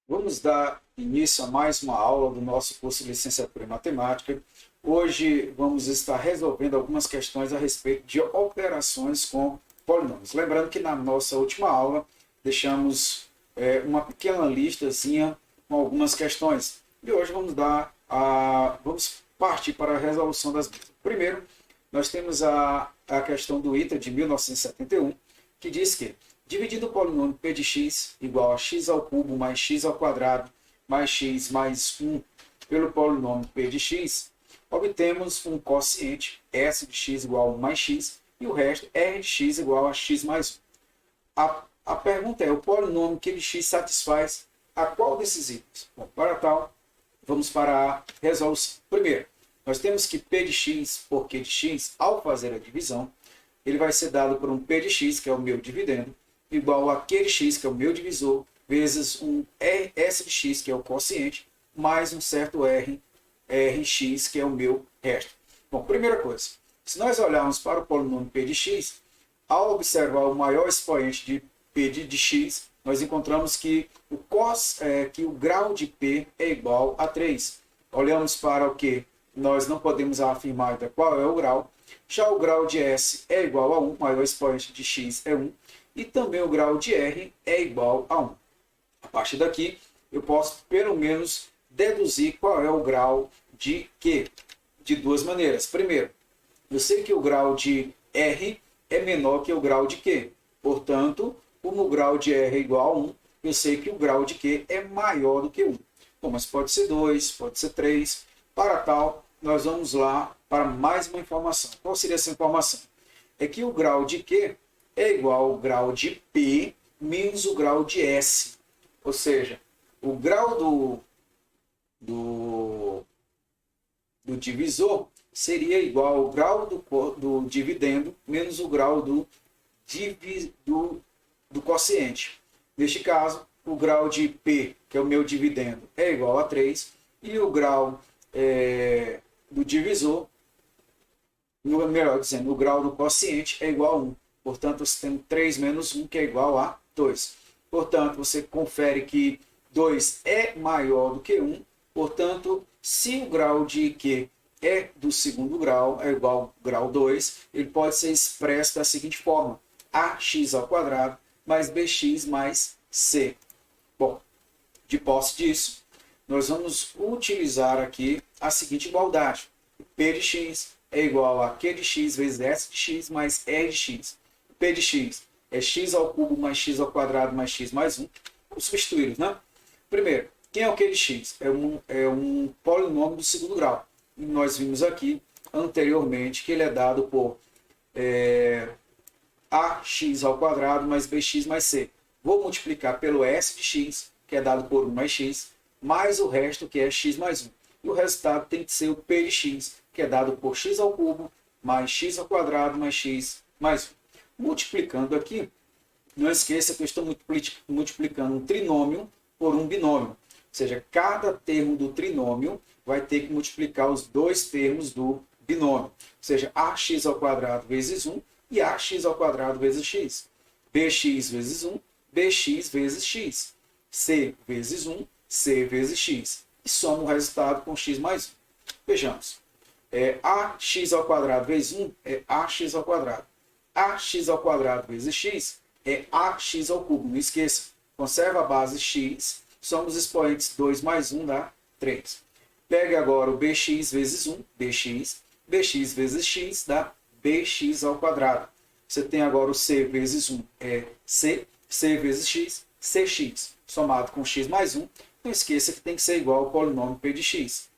Vamos dar início a mais uma aula do nosso curso de Licenciatura em Matemática. Hoje vamos estar resolvendo algumas questões a respeito de operações com polinômios. Lembrando que na nossa última aula deixamos uma pequena listazinha com algumas questões. E hoje vamos partir para a resolução das mesmas. Primeiro, nós temos a questão do ITA de 1971, que diz que dividindo o polinômio p de x igual a x ao cubo mais x ao quadrado mais x mais 1 pelo polinômio p de x, obtemos um quociente s de x igual a 1 mais x e o resto r de x igual a x mais 1. A pergunta é, o polinômio q de x satisfaz a qual desses itens? Bom, para tal, vamos para a resolução. Primeiro, nós temos que p de x por q de x, ao fazer a divisão, ele vai ser dado por um p de x, que é o meu dividendo, igual a q de x, que é o meu divisor, vezes um s de x, que é o quociente, mais um certo rx, que é o meu resto. Bom, primeira coisa, se nós olharmos para o polinômio p de x, ao observar o maior expoente de p de x, nós encontramos que o grau de p é igual a 3. Olhamos para o que nós não podemos afirmar ainda qual é o grau. Já o grau de S é igual a 1, o maior expoente de x é 1. E também o grau de R é igual a 1. A partir daqui, eu posso pelo menos deduzir qual é o grau de Q, de duas maneiras. Primeiro, eu sei que o grau de R é menor que o grau de Q. Portanto, como o grau de R é igual a 1, eu sei que o grau de Q é maior do que 1. Bom, mas pode ser 2, pode ser 3. Para tal, nós vamos lá para mais uma informação. Qual seria essa informação? É que o grau de Q é igual ao grau de P menos o grau de S. Ou seja, o grau do divisor seria igual ao grau do dividendo menos o grau do quociente. Neste caso, o grau de P, que é o meu dividendo, é igual a 3, e o grau do divisor, melhor dizendo, o grau do quociente é igual a 1. Portanto, você tem 3 menos 1, que é igual a 2. Portanto, você confere que 2 é maior do que 1. Portanto, se o grau de Q é do segundo grau, é igual ao grau 2, ele pode ser expresso da seguinte forma: ax ao quadrado mais bx mais c. Bom, de posse disso, nós vamos utilizar aqui a seguinte igualdade. P de x é igual a q de x vezes s de x mais r de x. P de x é x ao cubo mais x ao quadrado mais x mais 1. Vamos substituí-los, né? Primeiro, quem é o q de x? É um polinômio do segundo grau. E nós vimos aqui anteriormente que ele é dado por ax ao quadrado mais bx mais c. Vou multiplicar pelo s de x, que é dado por 1 mais x, mais o resto, que é x mais 1. E o resultado tem que ser o p de x, que é dado por x ao cubo mais x ao quadrado mais x mais 1. Multiplicando aqui, não esqueça que eu estou multiplicando um trinômio por um binômio. Ou seja, cada termo do trinômio vai ter que multiplicar os dois termos do binômio. Ou seja, ax ao quadrado vezes 1 e ax ao quadrado vezes x. Bx vezes 1, bx vezes x. C vezes 1, c vezes x. E soma o resultado com x mais 1. Vejamos. Ax ao quadrado vezes 1 é ax ao quadrado. Ax ao quadrado vezes x é ax ao cubo. Não esqueça, conserva a base x, somos expoentes 2 mais 1 dá 3. Pegue agora o bx vezes 1, bx, bx vezes x dá bx ao quadrado. Você tem agora o c vezes 1 é c, c vezes x, cx, somado com x mais 1. Não esqueça que tem que ser igual ao polinômio p de x.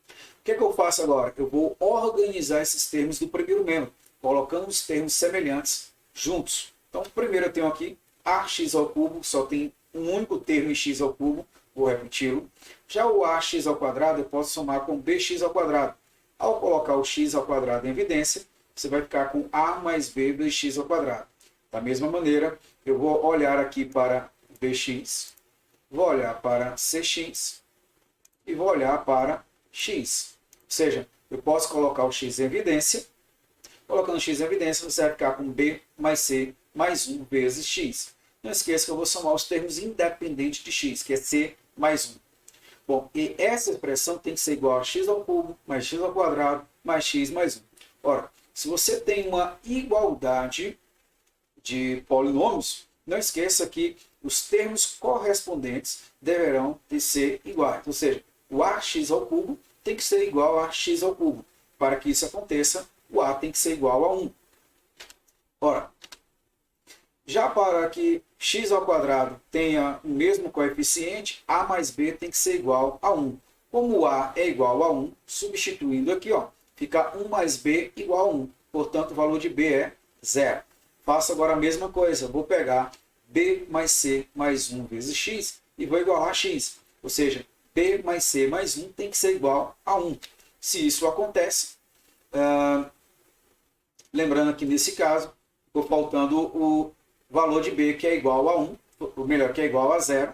O que eu faço agora? Eu vou organizar esses termos do primeiro membro, colocando os termos semelhantes juntos. Então, primeiro eu tenho aqui ax ao cubo, só tem um único termo em x ao cubo, vou repeti-lo. Já o ax ao quadrado eu posso somar com bx ao quadrado. Ao colocar o x ao quadrado em evidência, você vai ficar com a mais b bx ao quadrado. Da mesma maneira, eu vou olhar aqui para bx, vou olhar para cx e vou olhar para x. Ou seja, eu posso colocar o x em evidência. Colocando x em evidência, você vai ficar com b mais c mais 1 vezes x. Não esqueça que eu vou somar os termos independentes de x, que é c mais 1. Bom, e essa expressão tem que ser igual a x ao cubo, mais x ao quadrado, mais x mais 1. Ora, se você tem uma igualdade de polinômios, não esqueça que os termos correspondentes deverão ser iguais. Ou seja, o ax ao cubo tem que ser igual a x ao cubo. Para que isso aconteça, o a tem que ser igual a 1. Ora, já para que x ao quadrado tenha o mesmo coeficiente, a mais b tem que ser igual a 1. Como o a é igual a 1, substituindo aqui, ó, fica 1 mais b igual a 1. Portanto, o valor de b é 0. Faço agora a mesma coisa. Vou pegar b mais c mais 1 vezes x e vou igualar a x. Ou seja, b mais c mais 1 tem que ser igual a 1. Se isso acontece, lembrando que nesse caso, estou faltando o valor de b que é igual a 1, ou melhor, que é igual a 0.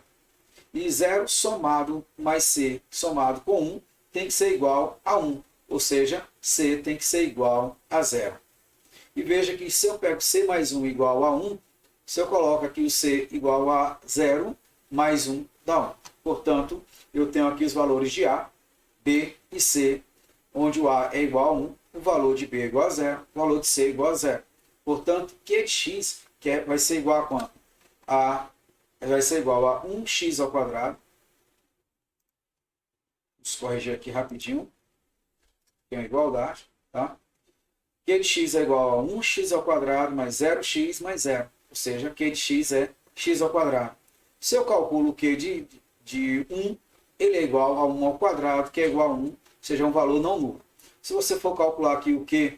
E 0 somado mais c somado com 1 tem que ser igual a 1. Ou seja, c tem que ser igual a 0. E veja que se eu pego c mais 1 igual a 1, se eu coloco aqui o c igual a 0, mais 1 dá 1. Portanto, eu tenho aqui os valores de a, b e c, onde o a é igual a 1, o valor de b é igual a 0, o valor de c é igual a 0. Portanto, q de x vai ser igual a quanto? Vai ser igual a 1x ao quadrado. Vamos corrigir aqui rapidinho. Tem uma igualdade, tá? Q de x é igual a 1x ao quadrado mais 0x mais 0. Ou seja, Q de x é x ao quadrado. Se eu calculo o Q de 1, ele é igual a 1 ao quadrado, que é igual a 1, ou seja, um valor não nulo. Se você for calcular aqui o Q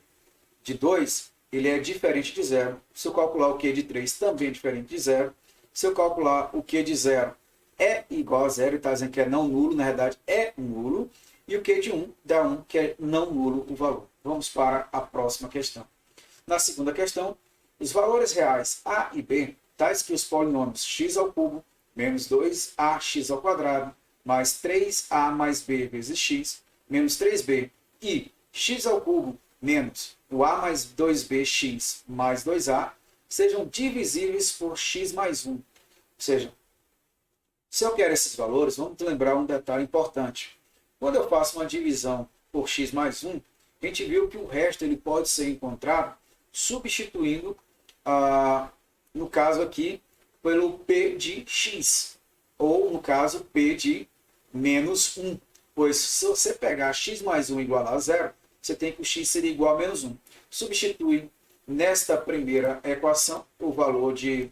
de 2, ele é diferente de 0. Se eu calcular o Q de 3, também é diferente de 0. Se eu calcular o Q de 0, é igual a 0, está dizendo que é não nulo, na verdade é nulo. E o Q de 1 dá 1, que é não nulo o valor. Vamos para a próxima questão. Na segunda questão, os valores reais a e b, tais que os polinômios x ao cubo menos 2ax ao quadrado mais 3a mais b vezes x menos 3b e x ao cubo menos o a mais 2bx mais 2a sejam divisíveis por x mais 1. Ou seja, se eu quero esses valores, vamos lembrar um detalhe importante. Quando eu faço uma divisão por x mais 1, a gente viu que o resto ele pode ser encontrado substituindo, no caso aqui, pelo p de x, ou no caso p de menos 1. Pois se você pegar x mais 1 igual a 0, você tem que o x seria igual a menos 1. Substitui nesta primeira equação o valor de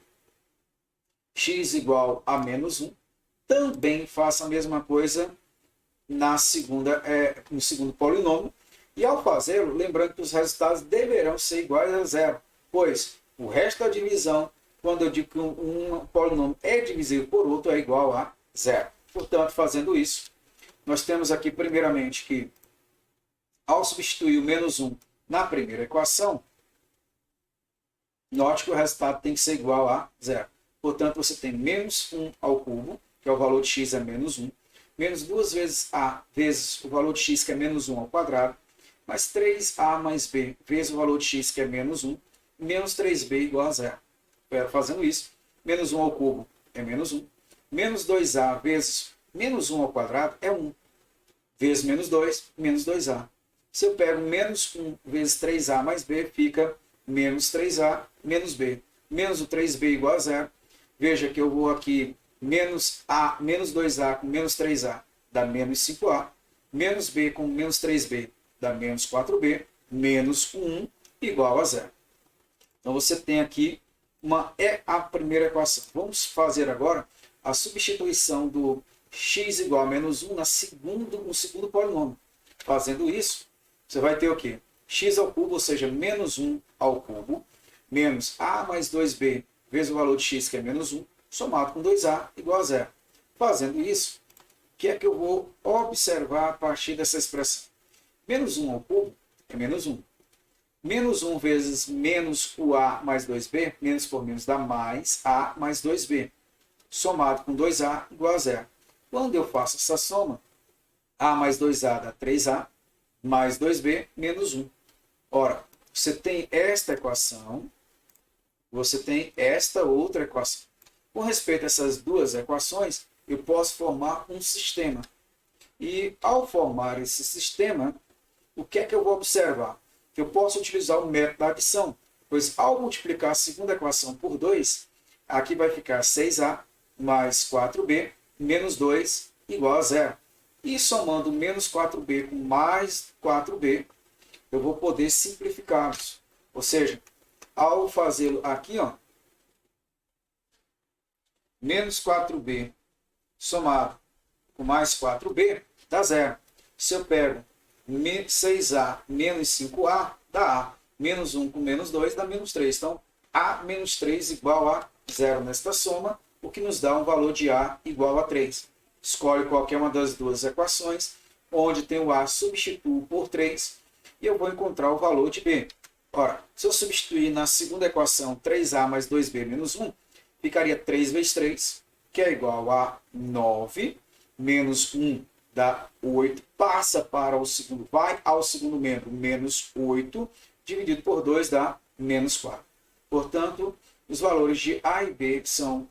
x igual a menos 1. Também faça a mesma coisa no segundo polinômio. E ao fazê-lo, lembrando que os resultados deverão ser iguais a 0, pois o resto da divisão, quando eu digo que um polinômio é divisível por outro, é igual a 0. Portanto, fazendo isso, nós temos aqui primeiramente que, ao substituir o menos 1 na primeira equação, note que o resultado tem que ser igual a 0. Portanto, você tem menos 1 ao cubo, que é o valor de x é menos 1, menos 2 vezes a vezes o valor de x, que é menos 1 ao quadrado, mais 3a mais b vezes o valor de x, que é menos 1, menos 3b igual a 0. Fazendo isso, menos 1 ao cubo é menos 1, menos 2a vezes menos 1 ao quadrado é 1, vezes menos 2, menos 2a. Se eu pego menos 1 vezes 3a mais b, fica menos 3a menos b. Menos o 3b igual a 0. Veja que eu vou aqui, menos 2a com menos 3a dá menos 5a, menos b com menos 3b dá menos 4b, menos 1 igual a 0. Então você tem aqui a primeira equação. Vamos fazer agora a substituição do x igual a menos 1 no segundo polinômio. Fazendo isso, você vai ter o quê? X ao cubo, ou seja, menos 1 ao cubo, menos a mais 2b vezes o valor de x, que é menos 1, somado com 2a igual a 0. Fazendo isso, o que é que eu vou observar a partir dessa expressão? Menos 1 ao cubo é menos 1. Menos 1 vezes menos o a mais 2b, menos por menos dá mais a mais 2b, somado com 2a igual a 0. Quando eu faço essa soma, a mais 2a dá 3a, mais 2b, menos 1. Ora, você tem esta equação, você tem esta outra equação. Com respeito a essas duas equações, eu posso formar um sistema. E ao formar esse sistema, o que é que eu vou observar? Que eu posso utilizar o método da adição, pois ao multiplicar a segunda equação por 2, aqui vai ficar 6a mais 4b menos 2 igual a zero. E somando menos 4b com mais 4b, eu vou poder simplificá-los. Ou seja, ao fazê-lo aqui, ó, menos 4b somado com mais 4b dá zero. Se eu pego 6a menos 5a, dá a. Menos 1 com menos 2 dá menos 3. Então, a menos 3 igual a zero nesta soma, o que nos dá um valor de a igual a 3. Escolhe qualquer uma das duas equações, onde tem o a, substituo por 3, e eu vou encontrar o valor de b. Ora, se eu substituir na segunda equação 3a mais 2b menos 1, ficaria 3 vezes 3, que é igual a 9, menos 1 dá 8, passa para o segundo, vai ao segundo membro, menos 8, dividido por 2 dá menos 4. Portanto, os valores de a e b são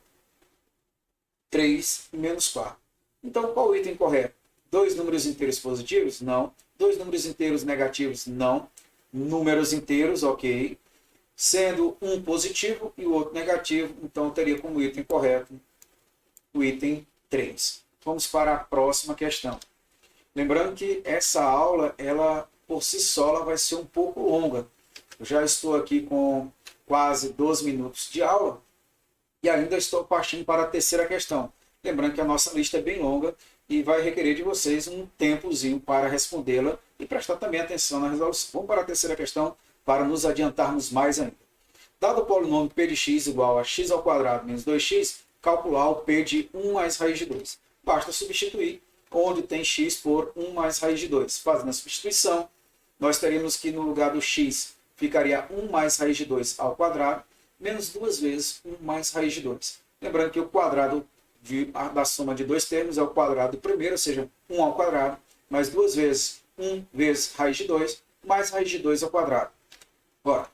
3 e menos 4. Então, qual o item correto? Dois números inteiros positivos? Não. Dois números inteiros negativos? Não. Números inteiros, ok. Sendo um positivo e o outro negativo, então teria como item correto o item 3. Vamos para a próxima questão. Lembrando que essa aula, ela por si só, ela vai ser um pouco longa. Eu já estou aqui com quase 12 minutos de aula e ainda estou partindo para a terceira questão. Lembrando que a nossa lista é bem longa e vai requerer de vocês um tempozinho para respondê-la e prestar também atenção na resolução. Vamos para a terceira questão para nos adiantarmos mais ainda. Dado o polinômio p de x igual a x ao quadrado menos 2x, calcular o p de 1 mais raiz de 2. Basta substituir onde tem x por 1 mais raiz de 2. Fazendo a substituição, nós teríamos que no lugar do x ficaria 1 mais raiz de 2 ao quadrado, menos 2 vezes 1 mais raiz de 2. Lembrando que o quadrado da soma de dois termos é o quadrado do primeiro, ou seja, 1 ao quadrado, mais 2 vezes 1 vezes raiz de 2, mais raiz de 2 ao quadrado. Ora,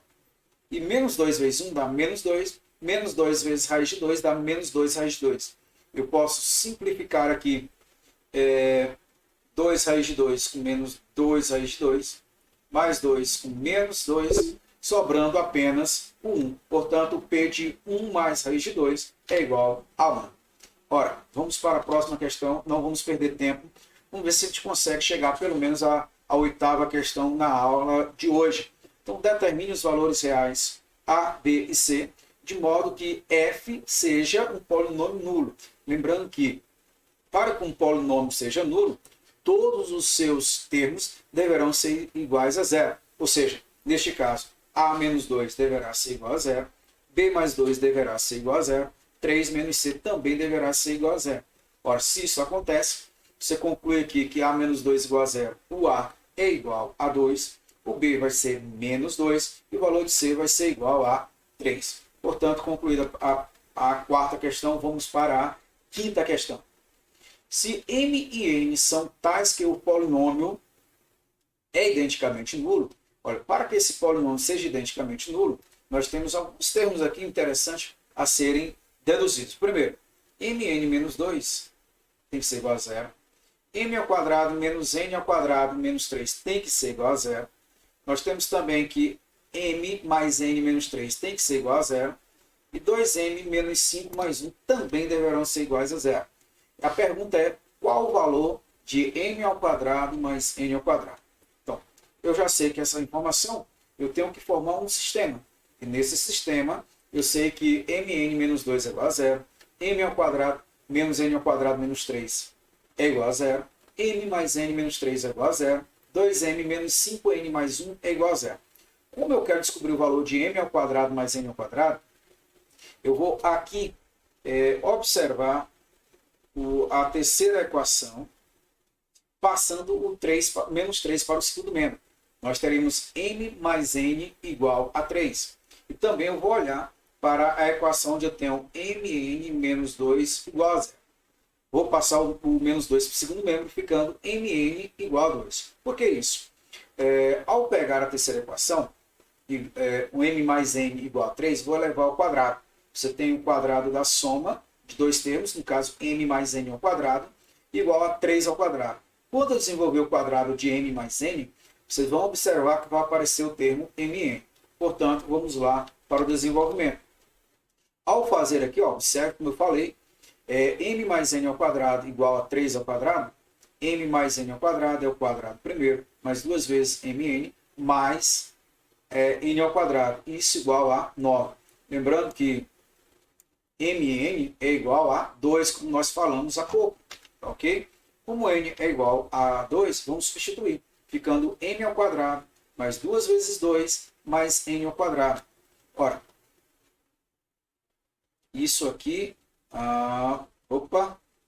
e menos 2 vezes 1 dá menos 2, menos 2 vezes raiz de 2 dá menos 2 raiz de 2. Eu posso simplificar aqui 2 raiz de 2 com menos 2 raiz de 2, mais 2 com menos 2, sobrando apenas o 1. Portanto, o p de 1 mais raiz de 2 é igual a 1. Ora, vamos para a próxima questão, não vamos perder tempo. Vamos ver se a gente consegue chegar pelo menos à oitava questão na aula de hoje. Então, determine os valores reais a, b e c, de modo que f seja um polinômio nulo. Lembrando que, para que um polinômio seja nulo, todos os seus termos deverão ser iguais a zero. Ou seja, neste caso, a menos 2 deverá ser igual a zero, b mais 2 deverá ser igual a zero, 3 menos c também deverá ser igual a zero. Ora, se isso acontece, você conclui aqui que a menos 2 igual a zero, o a é igual a 2, o b vai ser menos 2 e o valor de c vai ser igual a 3. Portanto, concluída a quarta questão, vamos para a quinta questão. Se m e n são tais que o polinômio é identicamente nulo, olha, para que esse polinômio seja identicamente nulo, nós temos alguns termos aqui interessantes a serem deduzidos. Primeiro, mn menos 2 tem que ser igual a zero. M ao quadrado menos n ao quadrado menos 3 tem que ser igual a zero. Nós temos também que m mais n menos 3 tem que ser igual a zero. E 2m menos 5 mais 1 também deverão ser iguais a zero. A pergunta é, qual o valor de m ao quadrado mais n ao quadrado? Então, eu já sei que essa informação, eu tenho que formar um sistema. E nesse sistema, eu sei que mn menos 2 é igual a zero, m ao quadrado menos n ao quadrado menos 3 é igual a zero, m mais n menos 3 é igual a zero, 2m menos 5n mais 1 é igual a zero. Como eu quero descobrir o valor de m ao quadrado mais n ao quadrado, eu vou aqui observar a terceira equação, passando o menos 3 para o segundo membro. Nós teremos m mais n igual a 3. E também eu vou olhar para a equação onde eu tenho mn menos 2 igual a zero. Vou passar o menos 2 para o segundo membro, ficando mn igual a 2. Por que isso? Ao pegar a terceira equação, o m mais n igual a 3, vou levar ao quadrado. Você tem o quadrado da soma de dois termos, no caso m mais n ao quadrado, igual a 3 ao quadrado. Quando eu desenvolver o quadrado de m mais n, vocês vão observar que vai aparecer o termo mn. Portanto, vamos lá para o desenvolvimento. Ao fazer aqui, ó, observe como eu falei, m mais n ao quadrado igual a 3 ao quadrado. M mais n ao quadrado é o quadrado primeiro, mais duas vezes mn, mais n ao quadrado. Isso igual a 9. Lembrando que mn é igual a 2, como nós falamos há pouco. Ok? Como n é igual a 2, vamos substituir, ficando m ao quadrado mais 2 vezes 2 mais n ao quadrado. Ora, isso aqui,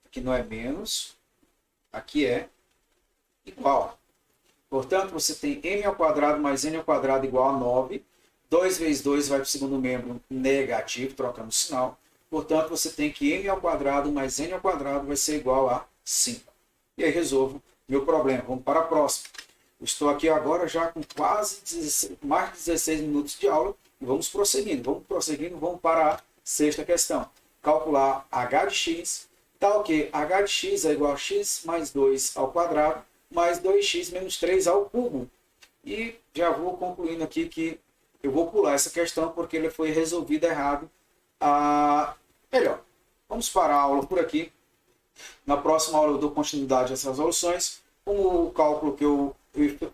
aqui não é menos, aqui é igual. Portanto, você tem m ao quadrado mais n ao quadrado igual a 9. 2 vezes 2 vai para o segundo membro negativo, trocando o sinal. Portanto, você tem que m ao quadrado mais n ao quadrado vai ser igual a 5. E aí resolvo meu problema. Vamos para a próxima. Estou aqui agora já com quase mais de 16 minutos de aula. E vamos prosseguindo. Vamos para a sexta questão. Calcular h de x. Tal que h de x é igual a x mais 2 ao quadrado mais 2x menos 3 ao cubo. E já vou concluindo aqui que eu vou pular essa questão porque ele foi resolvido errado. Melhor, vamos parar a aula por aqui. Na próxima aula eu dou continuidade a essas soluções. Como o cálculo que eu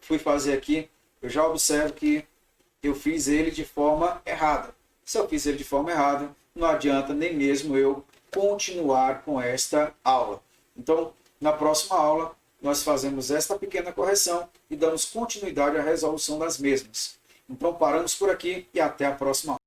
fui fazer aqui, eu já observo que eu fiz ele de forma errada. Se eu fiz ele de forma errada, não adianta nem mesmo eu continuar com esta aula. Então, na próxima aula, nós fazemos esta pequena correção e damos continuidade à resolução das mesmas. Então, paramos por aqui e até a próxima aula.